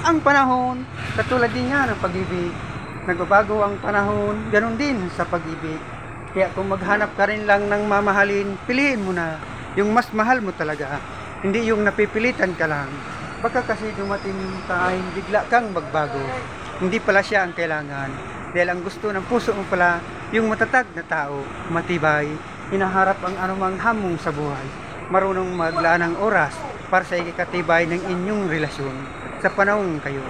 Ang panahon, katulad din nga ng pag-ibig. Nagbabago ang panahon, ganun din sa pag-ibig. Kaya kung maghanap ka rin lang ng mamahalin, piliin mo na yung mas mahal mo talaga. Hindi yung napipilitan ka lang. Baka kasi dumating time, bigla kang magbago. Hindi pala siya ang kailangan. Dahil ang gusto ng puso mo pala, yung matatag na tao, matibay, hinaharap ang anumang hamon sa buhay. Marunong maglaan ng oras para sa ikakatibay ng inyong relasyon sa panahon kayo.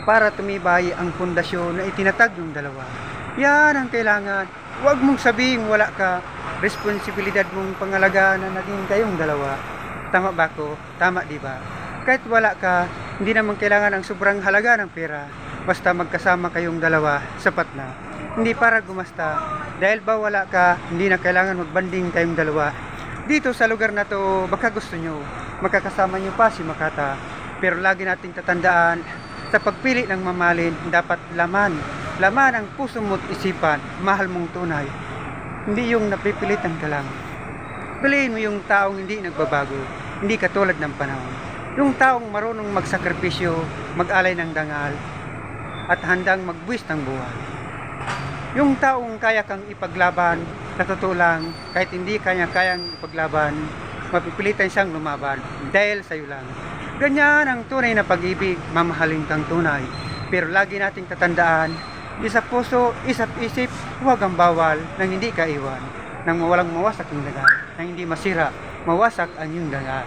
Para tumibay ang pundasyon na itinatag yung dalawa. Yan ang kailangan. Huwag mong sabihin wala ka. Responsibilidad mong pangalaga na naging kayong dalawa. Tama ba ko? Tama di ba? Kahit wala ka, hindi naman kailangan ang sobrang halaga ng pera. Basta magkasama kayong dalawa, sapat na. Hindi para gumasta. Dahil ba wala ka, hindi na kailangan magbanding kayong dalawa. Dito sa lugar na to, baka gusto nyo, makakasama nyo pa si Makata. Pero lagi nating tatandaan, sa pagpili ng mamalin, dapat laman ang puso mo't isipan, mahal mong tunay. Hindi yung napipilitan ka lang. Piliin mo yung taong hindi nagbabago, hindi katulad ng panahon. Yung taong marunong magsakripisyo, mag-alay ng dangal, at handang magbuwis ng buhay. Yung taong kaya kang ipaglaban, sa totoo lang, kahit hindi kayang ipaglaban, mapipilitan siyang lumaban dahil sa'yo lang. Ganyan ang tunay na pag-ibig, mamahalin kang tunay. Pero lagi nating tatandaan, isa puso, isa't isip, huwag ang bawal nang hindi ka iwan. Nang mawalang mawasak yung dangal, nang hindi masira, mawasak ang yung dangal.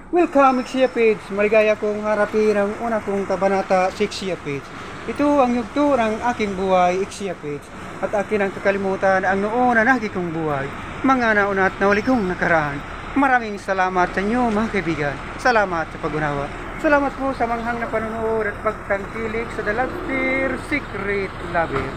Welcome, Ixia Page. Maligaya kong harapin ang una kong kabanata sa Ixia Page. Ito ang yugto ng aking buhay, Ixia Page. At akin ang kakalimutan ang noon na nagi kong buhay. Mga nauna at nawali kong nakaraan. Maraming salamat sa inyo mga kaibigan. Salamat sa pag-unawa. Salamat po sa manghang na panonood at pagtangkilik sa The Lobster Secret Lover.